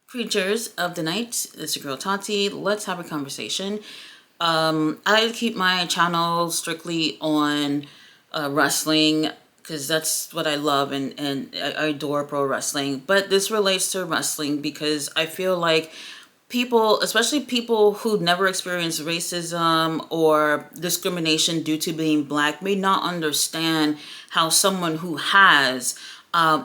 Creatures of the night, it's your girl Tati. Let's have a conversation. I like to keep my channel strictly on wrestling because that's what I love, and I adore pro wrestling. But this relates to wrestling because I feel like people, especially people who never experienced racism or discrimination due to being black, may not understand how someone who has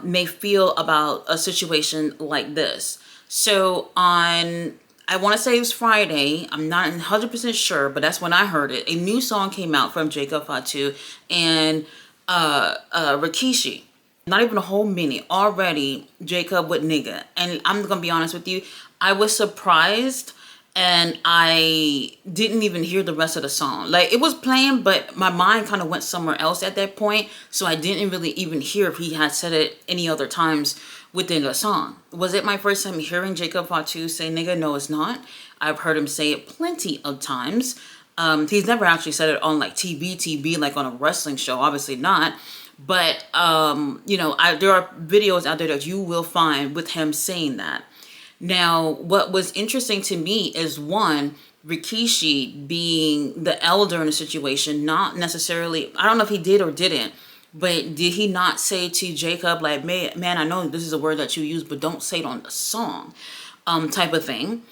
may feel about a situation like this. So I want to say it was Friday. I'm not 100% sure, but that's when I heard it. A new song came out from Jacob Fatu and Rikishi. Not even a whole minute already. Jacob with nigga, and I'm gonna be honest with you. I was surprised, and I didn't even hear the rest of the song. Like, it was playing, but my mind kind of went somewhere else at that point, so I didn't really even hear if he had said it any other times within the song. Was it my first time hearing Jacob Fatu say nigga? No, it's not. I've heard him say it plenty of times. He's never actually said it on like TV, like on a wrestling show, obviously not. But, there are videos out there that you will find with him saying that. Now, what was interesting to me is, one, Rikishi being the elder in the situation, not necessarily, I don't know if he did or didn't, but did he not say to Jacob, like, man, I know this is a word that you use, but don't say it on the song, type of thing.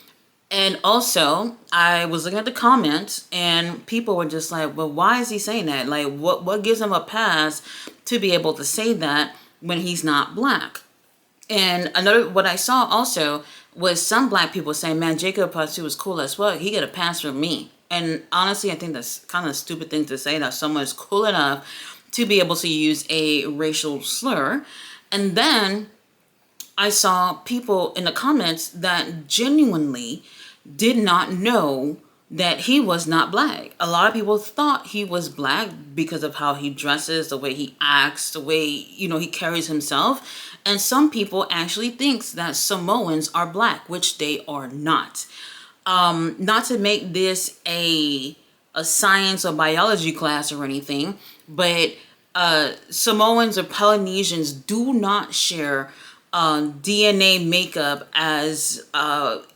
And also, I was looking at the comments, and people were just like, well, why is he saying that? Like, what gives him a pass to be able to say that when he's not black? And what I saw also was some black people saying, man, Jacob Fatu was cool as well. He got a pass from me. And honestly, I think that's kind of a stupid thing to say, that someone is cool enough to be able to use a racial slur. And then I saw people in the comments that genuinely did not know that he was not black. A lot of people thought he was black because of how he dresses, the way he acts, the way, he carries himself. And some people actually thinks that Samoans are black, which they are not. Not to make this a science or biology class or anything, but Samoans or Polynesians do not share DNA makeup as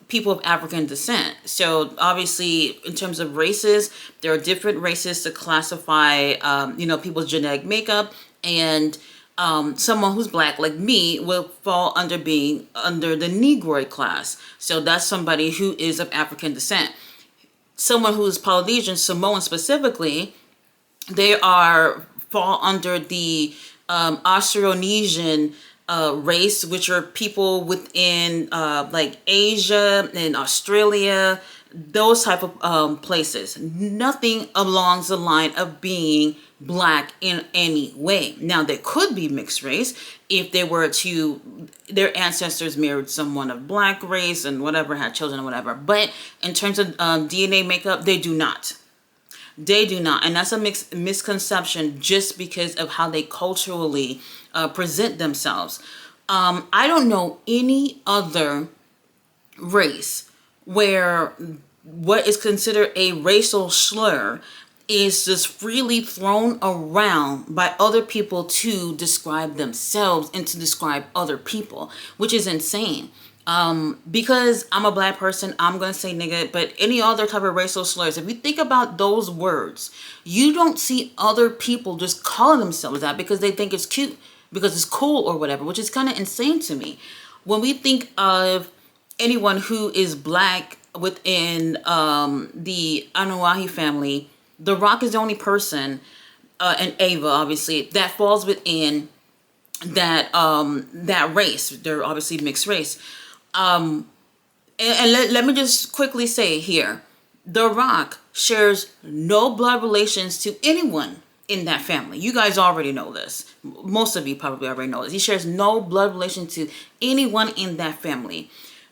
people of African descent. So obviously, in terms of races, there are different races to classify, people's genetic makeup, and someone who's black, like me, will fall under being under the Negroid class. So that's somebody who is of African descent. Someone who is Polynesian, Samoan specifically, they fall under the Austronesian race, which are people within like Asia and Australia, those type of places. Nothing along the line of being black in any way. Now, there could be mixed race if their ancestors married someone of black race and whatever, had children or whatever. But in terms of DNA makeup, they do not. They do not. And that's a misconception just because of how they culturally present themselves. I don't know any other race where what is considered a racial slur is just freely thrown around by other people to describe themselves and to describe other people, which is insane. Because I'm a black person, I'm going to say nigga, but any other type of racial slurs, if you think about those words, you don't see other people just calling themselves that because they think it's cute, because it's cool or whatever, which is kind of insane to me. When we think of anyone who is black within the Anuahi family, The Rock is the only person, and Ava, obviously, that falls within that race. They're obviously mixed race. And let me just quickly say here, The Rock shares no blood relations to anyone in that family. You guys already know this. Most of you probably already know this. He shares no blood relation to anyone in that family.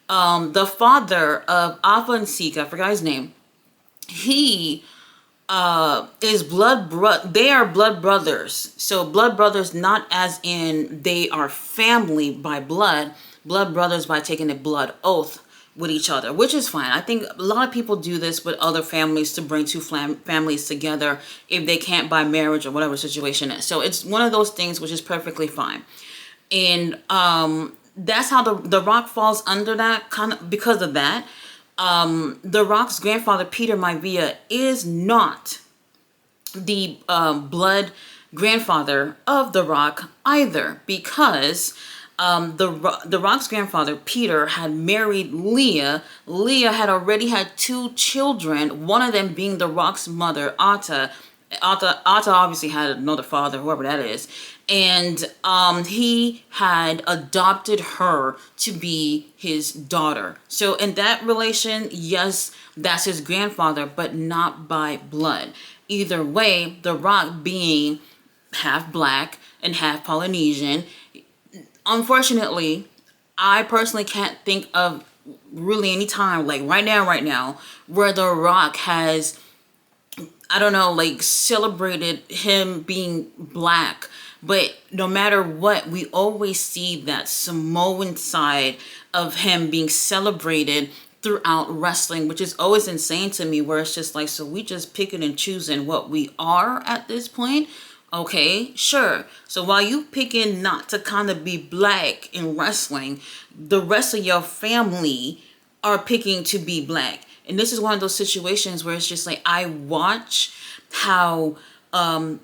The father of Alpha and Sika, I forgot his name, he is they are blood brothers. So blood brothers, not as in they are family by blood brothers by taking a blood oath with each other, which is fine. I think a lot of people do this with other families to bring two families together if they can't by marriage or whatever situation is. So it's one of those things which is perfectly fine. And that's how the Rock falls under that kind of, because of that. The Rock's grandfather, Peter Maivia, is not the blood grandfather of The Rock either, because the Rock's grandfather, Peter, had married Leah. Leah had already had 2 children, one of them being The Rock's mother, Atta. Atta obviously had another father, whoever that is. And he had adopted her to be his daughter. So in that relation, yes, that's his grandfather, but not by blood. Either way, The Rock being half black and half Polynesian, unfortunately, I personally can't think of really any time, like right now, where The Rock has, I don't know, like celebrated him being black. But no matter what, we always see that Samoan side of him being celebrated throughout wrestling, which is always insane to me, where it's just like, so we just picking and choosing what we are at this point. Okay, sure. So while you picking not to kind of be black in wrestling, the rest of your family are picking to be black. And this is one of those situations where it's just like, I watch how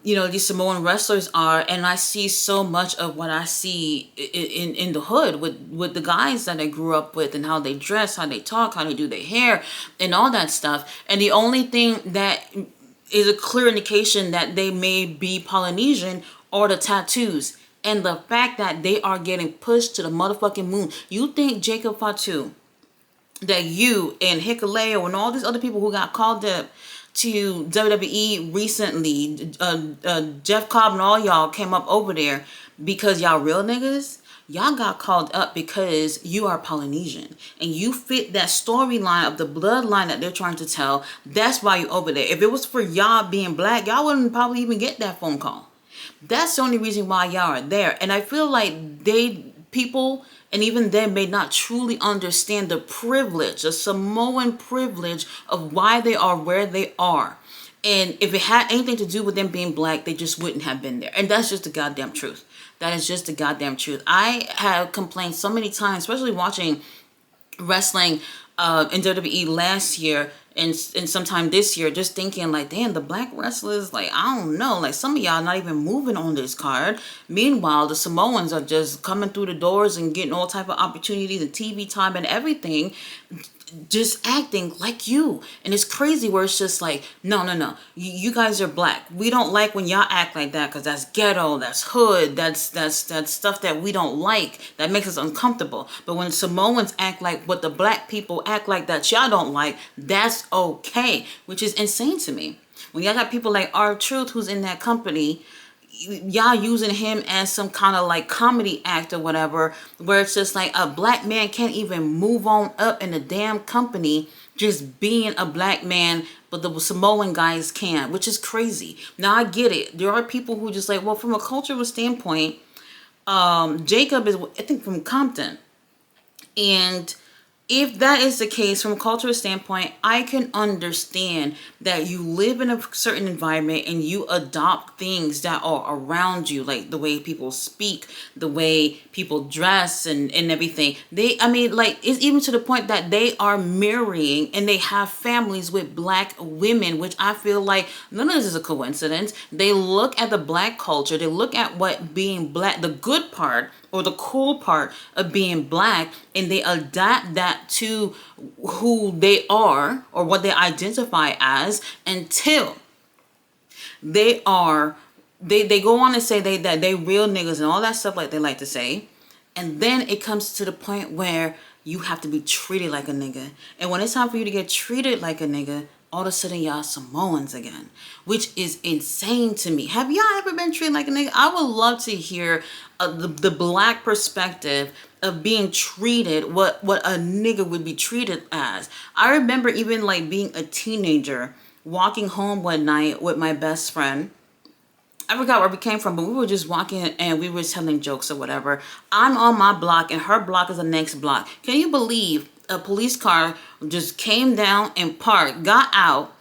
these Samoan wrestlers are, and I see so much of what I see in the hood with the guys that I grew up with, and how they dress, how they talk, how they do their hair, and all that stuff. And the only thing that is a clear indication that they may be Polynesian are the tattoos. And the fact that they are getting pushed to the motherfucking moon. You think Jacob Fatu, that you and Hikuleo and all these other people who got called up to WWE recently, Jeff Cobb and all y'all came up over there because y'all real niggas? Y'all got called up because you are Polynesian and you fit that storyline of the bloodline that they're trying to tell. That's why you over there. If it was for y'all being black, y'all wouldn't probably even get that phone call. That's the only reason why y'all are there. And I feel like people, and even they may not truly understand the privilege, the Samoan privilege of why they are where they are. And if it had anything to do with them being black, they just wouldn't have been there. And that's just the goddamn truth. That is just the goddamn truth. I have complained so many times, especially watching wrestling in WWE last year and sometime this year, just thinking like, damn, the black wrestlers, like, I don't know, like some of y'all not even moving on this card. Meanwhile, the Samoans are just coming through the doors and getting all type of opportunities and TV time and everything, just acting like you. And it's crazy where it's just like, no, you guys are black. We don't like when y'all act like that, because that's ghetto, that's hood, that's stuff that we don't like, that makes us uncomfortable. But when Samoans act like what the black people act like that y'all don't like, that's okay, which is insane to me. When y'all got people like R-Truth who's in that company, y'all using him as some kind of like comedy act or whatever, where it's just like a black man can't even move on up in the damn company just being a black man, but the Samoan guys can, which is crazy. Now I get it. There are people who just like, well, from a cultural standpoint, Jacob is, I think, from Compton. And if that is the case, from a cultural standpoint, I can understand that you live in a certain environment and you adopt things that are around you, like the way people speak, the way people dress and everything. It's even to the point that they are marrying and they have families with black women, which I feel like none of this is a coincidence. They look at the black culture, they look at what being black, the good part, or the cool part of being black, and they adapt that to who they are or what they identify as, until they go on and say that they real niggas and all that stuff like they like to say. And then it comes to the point where you have to be treated like a nigga. And when it's time for you to get treated like a nigga, all of a sudden y'all Samoans again, which is insane to me. Have y'all ever been treated like a nigga? I would love to hear the black perspective of being treated, what a nigga would be treated as. I remember even like being a teenager, walking home one night with my best friend. I forgot where we came from, but we were just walking and we were telling jokes or whatever. I'm on my block and her block is the next block. Can you believe a police car just came down and parked, got out.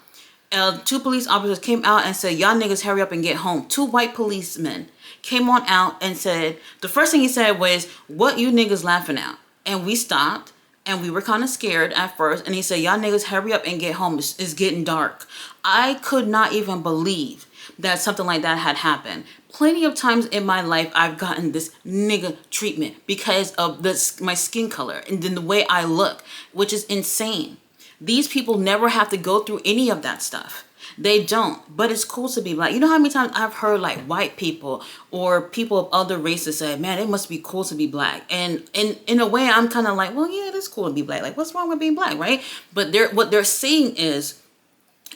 2 police officers came out and said, y'all niggas hurry up and get home. 2 white policemen. came on out and said, the first thing he said was, "What you niggas laughing at?" And we stopped and we were kind of scared at first. And he said, "Y'all niggas hurry up and get home. It's getting dark." I could not even believe that something like that had happened. Plenty of times in my life, I've gotten this nigga treatment because of my skin color and then the way I look, which is insane. These people never have to go through any of that stuff. They don't, but it's cool to be black. You know how many times I've heard like white people or people of other races say, "Man, it must be cool to be black." And in a way, I'm kind of like, well, yeah, it is cool to be black. Like, what's wrong with being black, right? But what they're saying is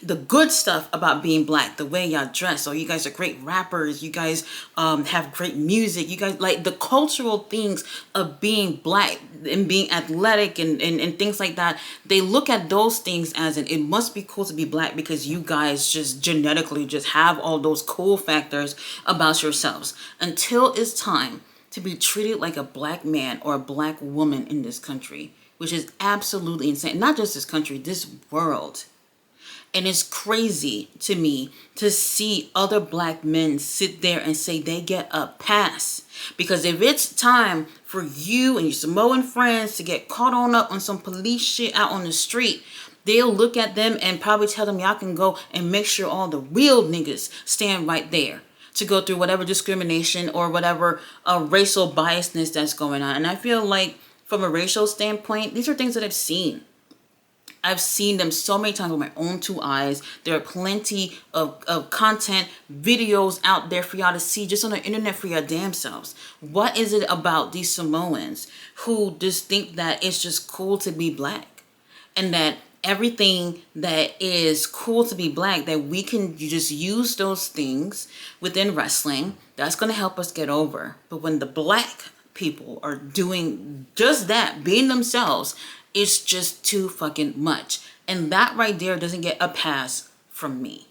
the good stuff about being black, the way y'all dress. Oh, you guys are great rappers. You guys have great music. You guys like the cultural things of being black and being athletic and things like that. They look at those things as it must be cool to be black because you guys just genetically just have all those cool factors about yourselves. Until it's time to be treated like a black man or a black woman in this country, which is absolutely insane. Not just this country, this world. And it's crazy to me to see other black men sit there and say they get a pass. Because if it's time for you and your Samoan friends to get caught on up on some police shit out on the street, they'll look at them and probably tell them, "Y'all can go and make sure all the real niggas stand right there to go through whatever discrimination or whatever racial biasness that's going on." And I feel like from a racial standpoint, these are things that I've seen. I've seen them so many times with my own two eyes. There are plenty of content, videos out there for y'all to see just on the internet for your damn selves. What is it about these Samoans who just think that it's just cool to be black? And that everything that is cool to be black, that we can just use those things within wrestling, that's going to help us get over. But when the black people are doing just that, being themselves, it's just too fucking much. And that right there doesn't get a pass from me.